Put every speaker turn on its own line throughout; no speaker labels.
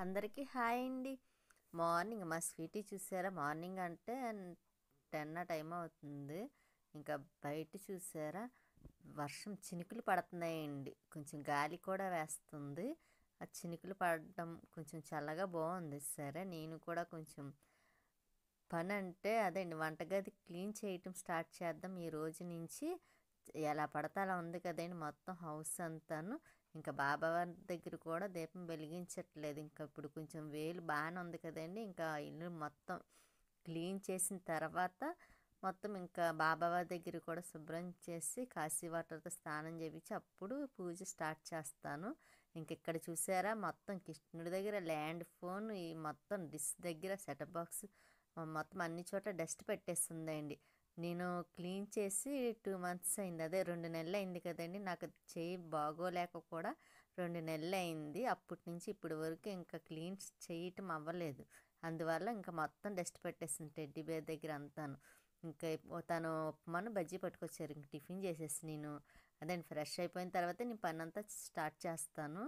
అందరికీ హాయ్ అండి. మార్నింగ్ మా స్వీటీ చూసారా, మార్నింగ్ అంటే 10 ఆ టైం అవుతుంది. ఇంకా బయట చూసారా వర్షం చినుకులు పడుతున్నాయండి, కొంచెం గాలి కూడా వేస్తుంది. ఆ చినుకులు పడడం కొంచెం చల్లగా బాగుంది. సరే నేను కూడా కొంచెం పని అంటే అదేండి వంటగది క్లీన్ చేయటం స్టార్ట్ చేద్దాం ఈ రోజు నుంచి. ఎలా పడితే అలా ఉంది కదండి మొత్తం హౌస్ అంతాను. ఇంకా బాబావారి దగ్గర కూడా దీపం వెలిగించట్లేదు. ఇంకా ఇప్పుడు కొంచెం వేలు బాగానే ఉంది కదండి. ఇంకా ఇల్లు మొత్తం క్లీన్ చేసిన తర్వాత మొత్తం ఇంకా బాబావారి దగ్గర కూడా శుభ్రం చేసి కాశీ వాటర్తో స్నానం చేయించి అప్పుడు పూజ స్టార్ట్ చేస్తాను. ఇంక ఇక్కడ చూసారా మొత్తం కృష్ణుడి దగ్గర ల్యాండ్ ఫోన్, ఈ మొత్తం డిస్ దగ్గర సెటప్ బాక్స్ మొత్తం అన్ని చోట్ల డస్ట్ పెట్టేస్తుందండి. నేను క్లీన్ చేసి 2 మంత్స్ అయింది, అదే 2 నెలలు అయింది కదండి. నాకు చేయి బాగోలేక కూడా 2 నెలలు అయింది. అప్పటి నుంచి ఇప్పటి వరకు ఇంకా క్లీన్ చేయటం అవ్వలేదు. అందువల్ల ఇంకా మొత్తం డస్ట్ పెట్టేసింది టెడ్డీ బేర్ దగ్గర అంతాను. ఇంకా తను ఉప్మాను బజ్జీ పట్టుకొచ్చారు. ఇంక టిఫిన్ చేసేసి నేను అదే ఫ్రెష్ అయిపోయిన తర్వాత నేను పని అంతా స్టార్ట్ చేస్తాను.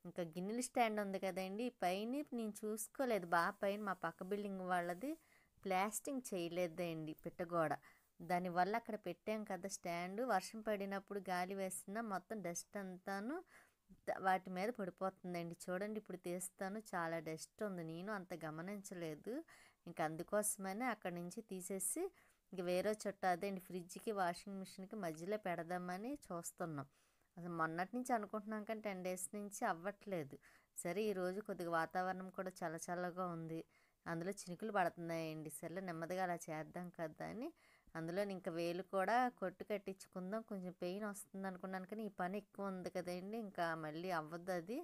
ఇంకా గిన్నెల స్టాండ్ ఉంది కదండి, పైన నేను చూసుకోలేదు బాగా. పైన మా పక్క బిల్డింగ్ వాళ్ళది ప్లాస్టింగ్ చేయలేదండి పిట్టగోడ. దానివల్ల అక్కడ పెట్టాం కదా స్టాండ్, వర్షం పడినప్పుడు గాలి వేసిన మొత్తం డస్ట్ అంతాను వాటి మీద పడిపోతుందండి. చూడండి ఇప్పుడు తీస్తాను, చాలా డస్ట్ ఉంది, నేను అంత గమనించలేదు. ఇంకా అందుకోసమనే అక్కడి నుంచి తీసేసి ఇంక వేరే చుట్ట అదేంటి ఫ్రిడ్జ్కి వాషింగ్ మిషన్కి మధ్యలో పెడదామని చూస్తున్నాం. అసలు మొన్నటి నుంచి అనుకుంటున్నాం కానీ 10 డేస్ నుంచి అవ్వట్లేదు. సరే ఈరోజు కొద్దిగా వాతావరణం కూడా చాలా చల్లగా ఉంది, అందులో చినుకులు పడుతున్నాయండి. సరే నెమ్మదిగా అలా చేద్దాం కదా అని అందులో ఇంకా వేలు కూడా కొట్టు కట్టించుకుందాం, కొంచెం పెయిన్ వస్తుంది అనుకున్నాను. కానీ ఈ పని ఎక్కువ ఉంది కదండి, ఇంకా మళ్ళీ అవ్వదు అది.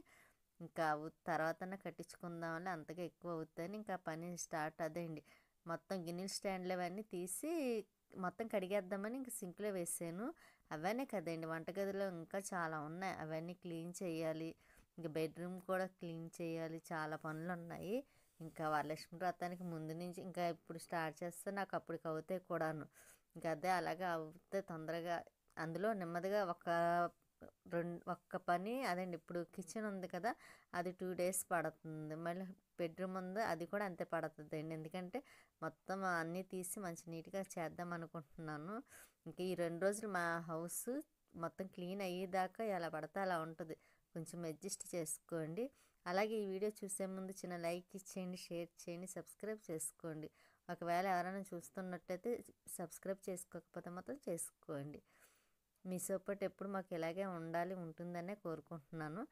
ఇంకా తర్వాతనే కట్టించుకుందామని, అంతగా ఎక్కువ అవుతుందని ఇంకా పని స్టార్ట్ అదేండి. మొత్తం గిన్నెల స్టాండ్లు అవన్నీ తీసి మొత్తం కడిగేద్దామని ఇంక సింక్లో వేసాను. అవన్నీ కదండి వంటగదిలో ఇంకా చాలా ఉన్నాయి, అవన్నీ క్లీన్ చేయాలి. ఇంక బెడ్రూమ్ కూడా క్లీన్ చేయాలి, చాలా పనులు ఉన్నాయి. ఇంకా వరలక్ష్మి వ్రతానికి ముందు నుంచి ఇంకా ఇప్పుడు స్టార్ట్ చేస్తే నాకు అప్పటికి అవుతాయి కూడాను. ఇంకా అదే అలాగే అవుతే తొందరగా అందులో నెమ్మదిగా ఒక్క పని అదండి. ఇప్పుడు కిచెన్ ఉంది కదా, అది 2 డేస్ పడుతుంది. మళ్ళీ బెడ్రూమ్ ఉంది, అది కూడా అంతే పడుతుంది అండి. ఎందుకంటే మొత్తం అన్నీ తీసి మంచి నీట్గా చేద్దాం అనుకుంటున్నాను. ఇంకా ఈ 2 రోజులు మా హౌస్ మొత్తం క్లీన్ అయ్యేదాకా ఎలా పడితే అలా ఉంటుంది, కొంచెం అడ్జస్ట్ చేసుకోండి. అలాగే ఈ వీడియో చూసే ముందు చిన్న లైక్ ఇచ్చేయండి, షేర్ చేయండి, సబ్స్క్రైబ్ చేసుకోండి. ఒకవేళ ఎవరైనా చూస్తున్నట్టయితే సబ్స్క్రైబ్ చేసుకోకపోతే మాత్రం చేసుకోండి. మీ సపోర్ట్ ఎప్పుడు మాకు ఇలాగే ఉంటుందనే కోరుకుంటున్నాను.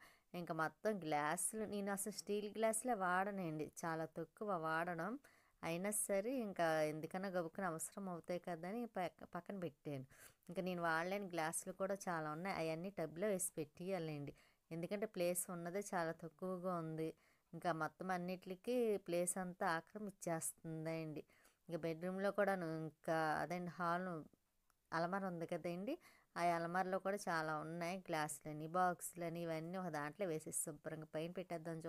ఇంకా మొత్తం గ్లాసులు నేను అసలు స్టీల్ గ్లాసులే వాడనండి, చాలా తక్కువ వాడడం. అయినా సరే ఇంకా ఎందుకన్నా గబుక్కున అవసరం అవుతాయి కదా అని పక్కన పెట్టాను. ఇంకా నేను వాడలేని గ్లాసులు కూడా చాలా ఉన్నాయి, అవన్నీ టబ్లో వేసి పెట్టియాలండి. ఎందుకంటే ప్లేస్ ఉన్నదే చాలా తక్కువగా ఉంది. ఇంకా మొత్తం అన్నిటికీ ప్లేస్ అంతా ఆక్రమించేస్తుందండి. ఇంకా బెడ్రూమ్లో కూడా ఇంకా అదండి హాల్ అలమార ఉంది కదండి, ఆ అలమారలో కూడా చాలా ఉన్నాయి గ్లాసులని బాక్సులని, ఇవన్నీ ఒక దాంట్లో వేసేసి శుభ్రంగా పైన పెట్టేద్దామని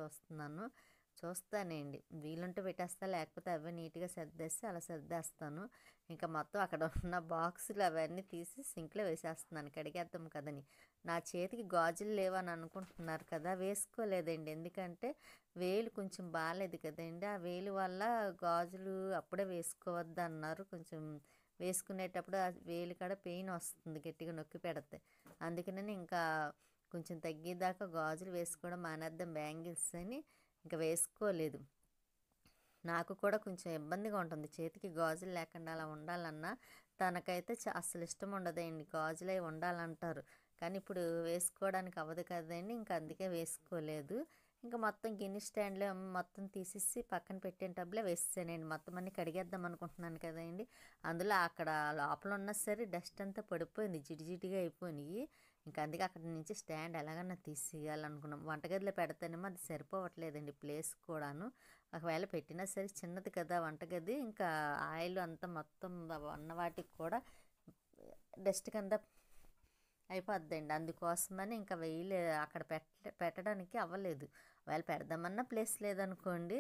చూస్తానండి. వీలుంటే పెట్టేస్తా, లేకపోతే అవే నీట్గా సర్దేసి అలా సర్దేస్తాను. ఇంకా మొత్తం అక్కడ ఉన్న బాక్సులు అవన్నీ తీసి సింక్లో వేసేస్తున్నాను కడిగేద్దాం కదని. నా చేతికి గాజులు లేవని అనుకుంటున్నారు కదా, వేసుకోలేదండి. ఎందుకంటే వేలు కొంచెం బాగాలేదు కదండి, ఆ వేలు వల్ల గాజులు అప్పుడే వేసుకోవద్దు అన్నారు. కొంచెం వేసుకునేటప్పుడు ఆ వేలు కాడ పెయిన్ వస్తుంది గట్టిగా నొక్కి పెడితే. అందుకని ఇంకా కొంచెం తగ్గేదాకా గాజులు వేసుకోవడం మానేద్దాం బ్యాంగిల్స్ అని ఇంకా వేసుకోలేదు. నాకు కూడా కొంచెం ఇబ్బందిగా ఉంటుంది చేతికి గాజులు లేకుండా అలా ఉండాలన్నా. తనకైతే అస్సలు ఇష్టం ఉండదండి, గాజులే ఉండాలంటారు. కానీ ఇప్పుడు వేసుకోవడానికి అవ్వదు కదండి, ఇంకా అందుకే వేసుకోలేదు. ఇంకా మొత్తం గిన్నె స్టాండ్లో మొత్తం తీసేసి పక్కన పెట్టిన టబ్లో వేసేసానండి. మొత్తం అన్నీ కడిగేద్దాం అనుకుంటున్నాను కదండి. అందులో అక్కడ లోపల ఉన్నా సరే డస్ట్ అంతా పడిపోయింది, జిడిజిడిగా అయిపోయినాయి. ఇంకా అందుకే అక్కడి నుంచి స్టాండ్ ఎలాగన్నా తీసేయాలనుకున్నాం. వంటగదిలో పెడతానేమో అది సరిపోవట్లేదండి ప్లేస్ కూడాను. ఒకవేళ పెట్టినా సరే చిన్నది కదా వంటగది, ఇంకా ఆయిల్ అంతా మొత్తం ఉన్న వాటికి కూడా డస్ట్ కింద అయిపోద్దండి. అందుకోసమని ఇంకా అక్కడ పెట్టడానికి అవ్వలేదు. ఒకవేళ పెడదామన్నా ప్లేస్ లేదనుకోండి,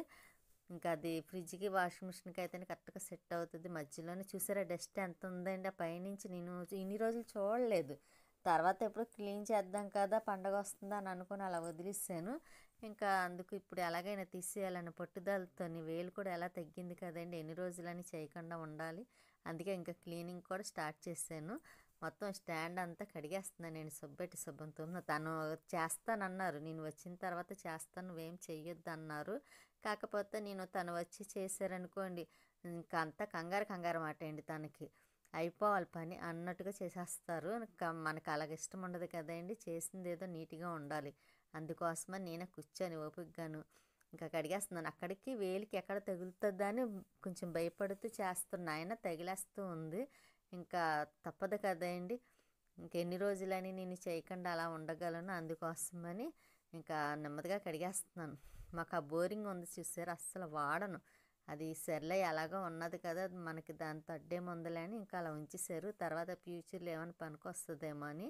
ఇంకా అది ఫ్రిడ్జ్కి వాషింగ్ మిషన్కి అయితేనే కరెక్ట్గా సెట్ అవుతుంది. మధ్యలోనే చూసారా డస్ట్ ఎంత ఉందండి, ఆ పైనుంచి నేను ఇన్ని రోజులు చూడలేదు. తర్వాత ఎప్పుడు క్లీన్ చేద్దాం కదా పండగ వస్తుందా అని అనుకుని అలా వదిలేసాను. ఇంకా అందుకు ఇప్పుడు ఎలాగైనా తీసేయాలని పట్టుదలతోని వేలు కూడా ఎలా తగ్గింది కదండి, ఎన్ని రోజులని చేయకుండా ఉండాలి. అందుకే ఇంకా క్లీనింగ్ కూడా స్టార్ట్ చేశాను. మొత్తం స్టాండ్ అంతా కడిగేస్తున్నాను నేను సుబ్బెట్టి శుభ్రంతో. తను చేస్తానన్నారు, నేను వచ్చిన తర్వాత చేస్తాను, నువ్వేం చెయ్యొద్దు అన్నారు. కాకపోతే నేను తను వచ్చి చేశారనుకోండి, ఇంకా అంతా కంగారు కంగారు మాట అండి. తనకి అయిపోవాలి పని అన్నట్టుగా చేసేస్తారు. మనకు అలాగ ఇష్టం ఉండదు కదండి, చేసింది ఏదో నీట్గా ఉండాలి. అందుకోసమని నేనే కూర్చొని ఓపికగాను ఇంకా కడిగేస్తున్నాను. అక్కడికి వేలికి ఎక్కడ తగులుతుందా అని కొంచెం భయపడుతూ చేస్తున్నా, ఆయన తగిలేస్తూ ఉంది. ఇంకా తప్పదు కదండి, ఇంకెన్ని రోజులని నేను చేయకుండా అలా ఉండగలను. అందుకోసమని ఇంకా నెమ్మదిగా కడిగేస్తున్నాను. మాకు ఆ బోరింగ్ ఉంది చూసారు, అస్సలు వాడను. అది సర్లే ఎలాగో ఉన్నది కదా, మనకి దాంతో అడ్డేముందులే అని ఇంకా అలా ఉంచేశారు. తర్వాత ఫ్యూచర్లో ఏమైనా పనికి వస్తుందేమో అని.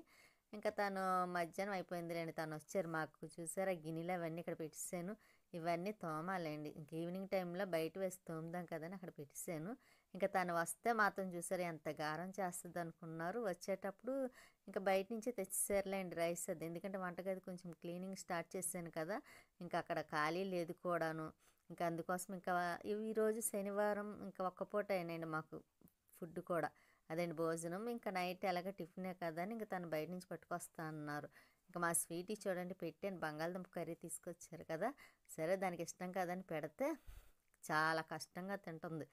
ఇంకా తను మధ్యాహ్నం అయిపోయిందిలేండి, తను వచ్చారు. మాకు చూసారా గిన్నెలు అవన్నీ ఇక్కడ పెట్టేసాను. ఇవన్నీ తోమాలండి, ఇంక ఈవినింగ్ టైంలో బయట వేసి తోముదాం కదని అక్కడ పెట్టేసాను. ఇంకా తను వస్తే మాత్రం చూసారు ఎంత గారం చేస్తుంది అనుకున్నారు. వచ్చేటప్పుడు ఇంకా బయట నుంచే తెచ్చేసారులేండి రైస్ అది, ఎందుకంటే వంటగది కొంచెం క్లీనింగ్ స్టార్ట్ చేశాను కదా, ఇంకా అక్కడ ఖాళీ లేదు కూడాను. ఇంకా అందుకోసం ఇంకా ఈరోజు శనివారం ఇంకా ఒక్క పూట అయినండి మాకు ఫుడ్ కూడా, అదండి భోజనం. ఇంకా నైట్ ఎలాగ టిఫినే కదా అని ఇంకా తను బయట నుంచి పట్టుకొస్తా అన్నారు. ఇంకా మా స్వీటీ చూడండి పెట్టాను, బంగాళదుంప కర్రీ తీసుకొచ్చారు కదా, సరే దానికి ఇష్టం కదని పెడితే చాలా కష్టంగా తింటుంది.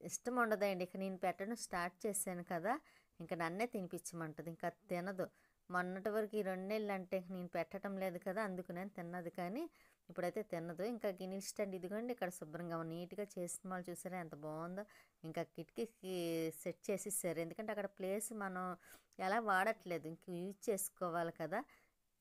ఇష్టం ఉండదండి, ఇక నేను పెట్టడం స్టార్ట్ చేశాను కదా, ఇంకా నన్నే తినిపించమంటుంది. ఇంకా తినదు. మొన్నటి వరకు ఈ 2 నెలలు అంటే నేను పెట్టడం లేదు కదా, అందుకు నేను తిన్నది, కానీ ఇప్పుడైతే తినదు. ఇంకా గిన్నెల స్టాండ్ ఇదిగోండి ఇక్కడ శుభ్రంగా నీట్గా చేసిన వాళ్ళు చూసారా ఎంత బాగుందో. ఇంకా కిటికీకి సెట్ చేసేసారు, ఎందుకంటే అక్కడ ప్లేస్ మనం ఎలా వాడట్లేదు, ఇంక యూజ్ చేసుకోవాలి కదా,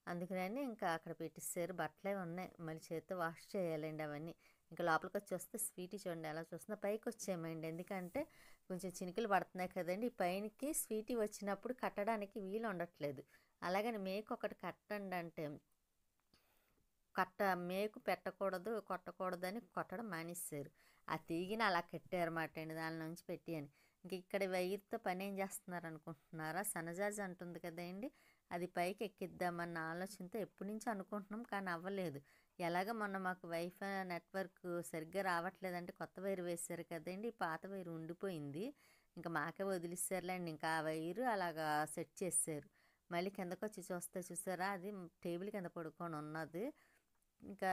అందుకని ఇంకా అక్కడ పెట్టేసారు. బట్టలే ఉన్నాయి, మళ్ళీ చేతితో వాష్ చేయాలండి అవన్నీ. ఇంకా లోపలికి వచ్చి వస్తే స్వీటీ చూడండి ఎలా చూస్తుందో. పైకి వచ్చేయమండి, ఎందుకంటే కొంచెం చినుకులు పడుతున్నాయి కదండి, ఈ పైనకి స్వీటీ వచ్చినప్పుడు కట్టడానికి వీలు ఉండట్లేదు. అలాగని మేకు ఒకటి కట్టండి అంటే మేకు పెట్టకూడదు కొట్టకూడదు అని కొట్టడం మానేశారు. ఆ తీగిన అలా కట్టారన్నమాట అండి, దాని నుంచి పెట్టి అని. ఇంక ఇక్కడ వైర్తో పని ఏం చేస్తున్నారు అనుకుంటున్నారా, సన్నజాజి అంటుంది కదండి, అది పైకి ఎక్కిద్దామన్న ఆలోచనతో ఎప్పటి నుంచో అనుకుంటున్నాం, కానీ అవ్వలేదు. ఎలాగ మొన్న మాకు వైఫై నెట్వర్క్ సరిగ్గా రావట్లేదంటే కొత్త వైరు వేశారు కదండి, పాత వైరు ఉండిపోయింది. ఇంకా మాకే వదిలిస్తారులేండి, ఇంకా ఆ వైరు అలాగా సెట్ చేశారు. మళ్ళీ కిందకు వచ్చి చూస్తే చూసారా, అది టేబుల్ కింద పడుకొని ఉన్నది. ఇంకా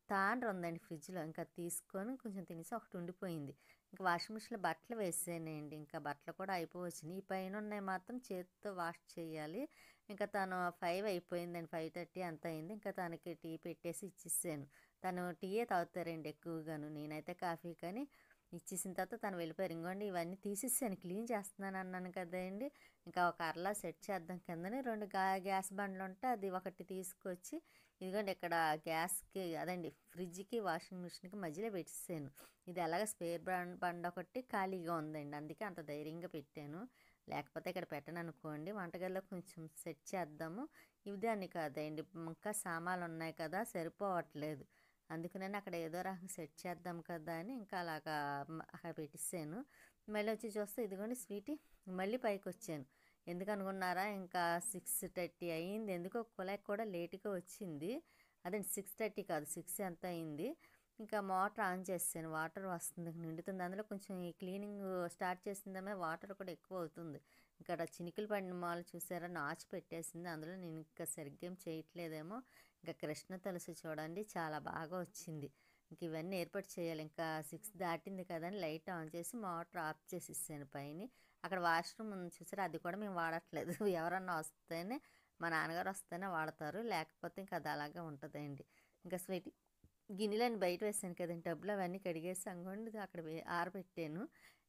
తాండ్ర ఉందండి ఫ్రిడ్జ్లో, ఇంకా తీసుకొని కొంచెం తినేసి ఒకటి ఉండిపోయింది. ఇంకా వాషింగ్ మిషన్లో బట్టలు వేసానండి, ఇంకా బట్టలు కూడా అయిపోవచ్చినాయి. ఈ పైన ఉన్నాయి మాత్రం చేతితో వాష్ చేయాలి. ఇంకా తను 5 అయిపోయిందండి, 5:30 అంత అయింది. ఇంకా తనకి టీ పెట్టేసి ఇచ్చేసాను. తను టీయే తాగుతారండి ఎక్కువగాను, నేనైతే కాఫీ, కానీ ఇచ్చేసిన తర్వాత తను వెళ్ళిపోయారు. ఇంకోండి ఇవన్నీ తీసేసాను, క్లీన్ చేస్తున్నాను అన్నాను కదండి, ఇంకా ఒక అరలా సెట్ చేద్దాం కిందని. 2 గ్యాస్ బండ్లు ఉంటే అది ఒకటి తీసుకొచ్చి ఇదిగోండి ఇక్కడ గ్యాస్కి అదండి ఫ్రిడ్జ్కి వాషింగ్ మిషన్కి మధ్యలో పెట్టేసాను. ఇది అలాగ స్పేర్ బండ్ ఒకటి ఖాళీగా ఉందండి, అందుకే అంత ధైర్యంగా పెట్టాను. లేకపోతే ఇక్కడ పెట్టను అనుకోండి. వంటగదిలో కొంచెం సెట్ చేద్దాము, ఇదే అని కాదండి, ఇంకా సామాన్లు ఉన్నాయి కదా సరిపోవట్లేదు, అందుకనే అక్కడ ఏదో రకంగా సెట్ చేద్దాం కదా అని ఇంకా అలాగా అక్కడ పెట్టేసాను. మళ్ళీ వచ్చి చూస్తే ఇదిగోండి స్వీటీ మళ్ళీ పైకి వచ్చాను. ఎందుకు అనుకున్నారా, ఇంకా 6:30 అయ్యింది. ఎందుకో కుళాయి కూడా లేట్గా వచ్చింది, అదే 6:30 కాదు 6 ఎంత అయింది. ఇంకా మోటార్ ఆన్ చేసాను, వాటర్ వస్తుంది నిండుతుంది. అందులో కొంచెం ఈ క్లీనింగ్ స్టార్ట్ చేసిందమే వాటర్ కూడా ఎక్కువ అవుతుంది. ఇక్కడ చినుకులు పడిన మాలు చూసారా, నాచు పెట్టేసింది. అందులో నేను ఇంకా సరిగ్గా ఏం చేయట్లేదేమో. ఇంకా కృష్ణ తులసి చూడండి చాలా బాగా వచ్చింది. ఇంక ఇవన్నీ ఏర్పాటు చేయాలి. ఇంకా 6 దాటింది కదని లైట్ ఆన్ చేసి మోటార్ ఆఫ్ చేసి ఇస్తాను పైన. అక్కడ వాష్రూమ్ ఉంది చూసారా, అది కూడా మేము వాడట్లేదు. ఎవరన్నా వస్తేనే, మా నాన్నగారు వస్తేనే వాడతారు, లేకపోతే ఇంకా అది అలాగే ఉంటుందండి. ఇంకా స్వీట్ గిన్నెలని బయట వేసాను కదండి, టబ్లో అవన్నీ కడిగేసి అంగోండి అక్కడ ఆరబెట్టాను.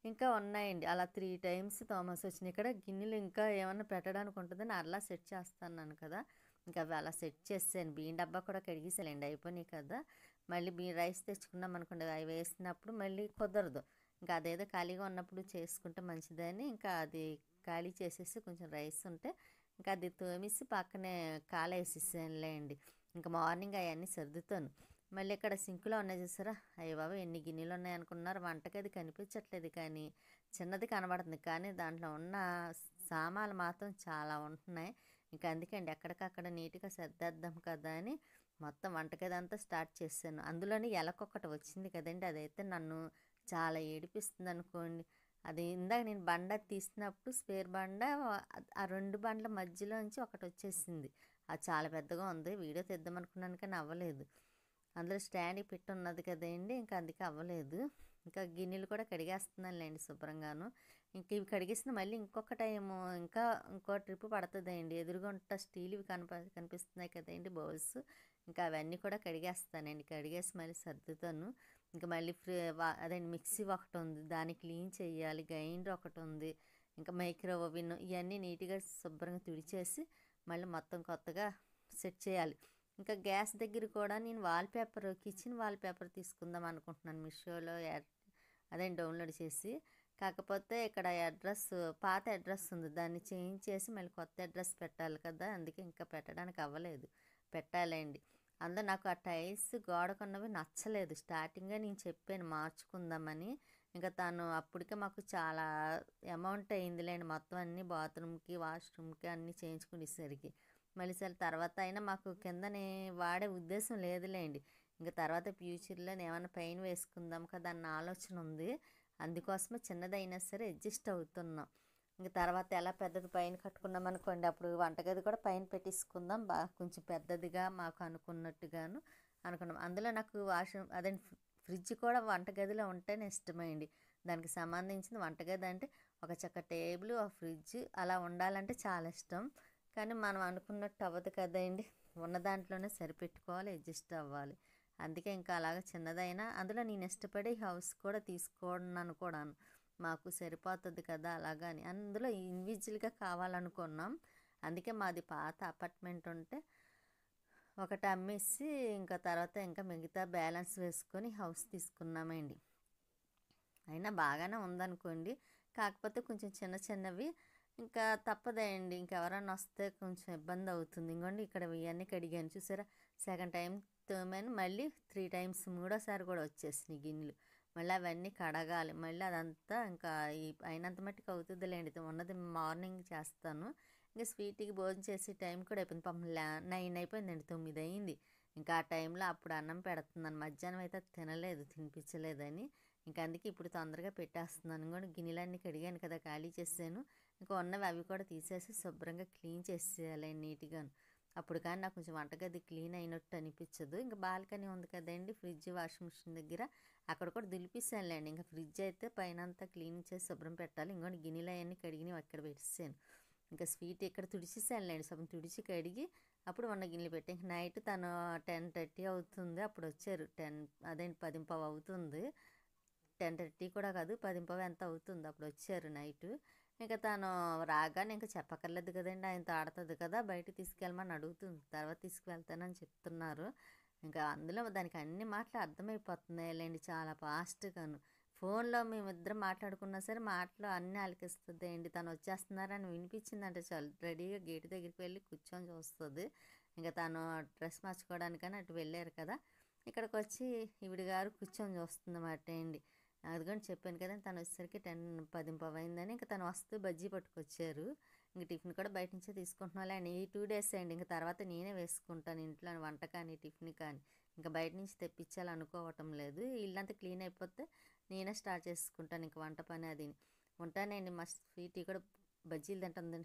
ఇంకా ఉన్నాయండి అలా 3 టైమ్స్ తోమాల్సి వచ్చినాయి. ఇక్కడ గిన్నెలు ఇంకా ఏమన్నా పెట్టడానికి ఉంటుందని అలా సెట్ చేస్తాను కదా, ఇంకా అవి అలా సెట్ చేసాను. బియ్యం డబ్బా కూడా కడిగేసానండి, అయిపోయినాయి కదా. మళ్ళీ రైస్ తెచ్చుకున్నాం అనుకోండి, అవి వేసినప్పుడు మళ్ళీ కుదరదు. ఇంకా అదేదో ఖాళీగా ఉన్నప్పుడు చేసుకుంటే మంచిదని ఇంకా అది ఖాళీ చేసేసి కొంచెం రైస్ ఉంటే ఇంకా అది తోమేసి పక్కనే కాలేసేసానులేండి. ఇంకా మార్నింగ్ అవన్నీ సర్దుతాను. మళ్ళీ ఇక్కడ సింక్లో ఉన్నాయి చూసారా, అయ్య బాబు ఎన్ని గిన్నెలు ఉన్నాయి అనుకున్నారు. వంటకి అది కనిపించట్లేదు, కానీ చిన్నది కనబడుతుంది, కానీ దాంట్లో ఉన్న సామాన్లు మాత్రం చాలా ఉంటున్నాయి. ఇంకా అందుకే అండి ఎక్కడికక్కడ నీట్గా సర్దేద్దాం కదా అని మొత్తం వంటగదంతా స్టార్ట్ చేశాను. అందులోని ఎలకొకటి వచ్చింది కదండీ! అదైతే నన్ను చాలా ఏడిపిస్తుందనుకోండి. అది ఇందాక నేను బండ తీసినప్పుడు స్పేర్ బండ ఆ 2 బండ్ల మధ్యలోంచి ఒకటొచ్చేసింది. అది చాలా పెద్దగా ఉంది. వీడియో తీద్దామనుకున్నాను కానీ అవ్వలేదు. అందులో స్టాండ్‌కి పెట్టున్నది కదండీ! ఇంకా అందుకే అవ్వలేదు. ఇంకా గిన్నెలు కూడా కడిగేస్తున్నానులెండి శుభ్రంగాను. ఇంక ఇవి కడిగేసిన మళ్ళీ ఇంకొక టైము ఇంకో ట్రిప్ పడతదండి. ఎదురుగుంట స్టీల్‌వి కనిపిస్తున్నాయి కదండీ బౌల్స్. ఇంకా అవన్నీ కూడా కడిగేస్తానండి. కడిగేసి మళ్ళీ సర్దుతాను. ఇంక మళ్ళీ అదేండి మిక్సీ ఒకటుంది. దాన్ని క్లీన్ చేయాలి. గ్రైండర్ ఒకటుంది. ఇంకా మైక్రో ఓవెన్ ఇయన్నీ నీట్‌గా శుభ్రంగా తుడిచేసి మళ్ళీ మొత్తం కొత్తగా సెట్ చేయాలి. ఇంకా గ్యాస్ దగ్గర కూడా నేను కిచెన్ వాల్‌పేపర్ తీసుకుందాం అనుకుంటున్నాను మీషోలో డౌన్లోడ్ చేసి. కాకపోతే ఇక్కడ పాత అడ్రస్ ఉంది. దాన్ని చేంజ్ చేసి మళ్ళీ కొత్త అడ్రస్ పెట్టాలి కదా! అందుకే ఇంకా పెట్టడానికి అవ్వలేదు. పెట్టాలండి. అందులో నాకు ఆ టైల్స్ గోడకున్నవి నచ్చలేదు. స్టార్టింగే నేను చెప్పాను మార్చుకుందామని. ఇంకా తను అప్పటికే మాకు చాలా అమౌంట్ అయిందిలేండి. మొత్తం అన్నీ బాత్రూమ్‌కి, వాష్‌రూమ్‌కి అన్నీ చేయించుకునేసరికి. మళ్ళీ సరే తర్వాత అయినా మాకు కిందనే వాడే ఉద్దేశం లేదులేండి. ఇంక తర్వాత ఫ్యూచర్‌లో ఏమన్నా పైన వేసుకుందాం కదా అన్న ఆలోచన ఉంది. అందుకోసమే చిన్నదైనా సరే అడ్జస్ట్ అవుతున్నాం. ఇంక తర్వాత ఎలా పెద్దది పైన కట్టుకున్నామనుకోండి, అప్పుడు వంటగది కూడా పైన పెట్టేసుకుందాం. కొంచెం పెద్దదిగా మాకు అనుకున్నట్టుగాను అనుకున్నాం. అందులో నాకు ఫ్రిడ్జ్ కూడా వంటగదిలో ఉంటేనే ఇష్టమండి. దానికి సంబంధించిన వంటగది అంటే ఒక చక్క టేబుల్, ఒక ఫ్రిడ్జ్ అలా ఉండాలంటే చాలా ఇష్టం. కానీ మనం అనుకున్నట్టు అవ్వదు కదండీ! ఉన్న దాంట్లోనే సరిపెట్టుకోవాలి, అడ్జస్ట్ అవ్వాలి. అందుకే ఇంకా అలాగ చిన్నదైనా అందులో నేను ఇష్టపడి హౌస్ కూడా తీసుకోనున్నాను కూడాను. మాకు సరిపోతుంది కదా అలాగా అని. అందులో ఇండివిజువల్‌గా కావాలనుకున్నాం. అందుకే మాది పాత అపార్ట్మెంట్ ఉంటే ఒకటి అమ్మేసి ఇంకా తర్వాత ఇంకా మిగతా బ్యాలెన్స్ వేసుకొని హౌస్ తీసుకున్నామండి. అయినా బాగానే ఉందనుకోండి. కాకపోతే కొంచెం చిన్న చిన్నవి ఇంకా తప్పదండి. ఇంకెవరన్నా వస్తే కొంచెం ఇబ్బంది అవుతుంది. ఇంగోండి ఇక్కడ ఇవన్నీ కడిగాను చూసారా? సెకండ్ టైం తోమాను. మళ్ళీ 3 టైమ్స్ మూడోసారి కూడా వచ్చేసినాయి గిన్నెలు. మళ్ళీ అవన్నీ కడగాలి. మళ్ళీ అదంతా ఇంకా అయినంత మట్టుకు అవుతుందిలేండి. ఉన్నది మార్నింగ్ చేస్తాను. ఇంకా స్వీట్‌కి భోజనం చేసే టైం కూడా అయిపోయింది. పాపం 9 అయిపోయిందండి. 9 అయింది. ఇంకా ఆ టైంలో అప్పుడు అన్నం పెడుతున్నాను. మధ్యాహ్నం అయితే తినలేదు, తినిపించలేదని. ఇంకా అందుకే ఇప్పుడు తొందరగా పెట్టేస్తున్నాను. కూడా గిన్నెలన్నీ కడిగాను కదా, ఖాళీ చేసాను. ఇంకా ఉన్నవి అవి కూడా తీసేసి శుభ్రంగా క్లీన్ చేసేయాలి నీట్‌గాను. అప్పుడు కానీ నాకు కొంచెం వంటగది క్లీన్ అయినట్టు అనిపించదు. ఇంకా బాల్కనీ ఉంది కదండీ, ఫ్రిడ్జ్, వాషింగ్ మిషన్ దగ్గర అక్కడ కూడా దులిపేసానులేండి. ఇంకా ఫ్రిడ్జ్ అయితే పైనంతా క్లీన్ చేసి శుభ్రం పెట్టాలి. ఇంకోటి గిన్నెలు అవన్నీ కడిగినవి అక్కడ పెట్టేసాను. ఇంకా స్వీట్ ఇక్కడ తుడిచేసానులేండి. శుభ్రం తుడిచి కడిగి అప్పుడు ఉన్న గిన్నెలు పెట్టి ఇంక నైట్ తను 10:30 అవుతుంది అప్పుడు వచ్చారు. 10:15 అవుతుంది. 10:30 కూడా కాదు, 10:15 ఎంత అవుతుంది అప్పుడు వచ్చారు నైటు. ఇంకా తను రాగానే ఇంకా చెప్పక్కర్లేదు కదండి, ఆయనతో ఆడుతుంది కదా, బయటికి తీసుకెళ్ళమని అడుగుతుంది. తర్వాత తీసుకువెళ్తానని చెప్తున్నారు. ఇంకా అందులో దానికి అన్ని మాటలు అర్థమైపోతున్నాయిలేండి చాలా ఫాస్ట్‌గాను. ఫోన్‌లో మేమిద్దరం మాట్లాడుకున్నా సరే మాటలు అన్నీ ఆలకిస్తుందండి. తను వచ్చేస్తున్నారని వినిపించిందంటే చాలు రెడీగా గేటు దగ్గరికి వెళ్ళి కూర్చొని చూస్తుంది. ఇంకా తను డ్రెస్ మార్చుకోవడానికని అటు వెళ్ళారు కదా, ఇక్కడికి వచ్చి ఈవిడ గారు కూర్చొని చూస్తుందన్నమాట అండి. అదిగోండి చెప్పాను కదండి, తను వచ్చేసరికి 10:15 అయిందని. ఇంకా తను వస్తూ బజ్జీ పట్టుకొచ్చారు. ఇంక టిఫిన్ కూడా బయట నుంచే తీసుకుంటున్నాలే అండి. ఈ 2 డేస్ అండి. ఇంక తర్వాత నేనే వేసుకుంటాను ఇంట్లో వంట కానీ టిఫిన్ కానీ. ఇంకా బయట నుంచి తెప్పించాలనుకోవటం లేదు. ఇల్లంతా క్లీన్ అయిపోతే నేనే స్టార్ట్ చేసుకుంటాను ఇంక వంట పని అది. ఉంటానండి. మా స్వీటీ కూడా బజ్జీలు తింటుంది.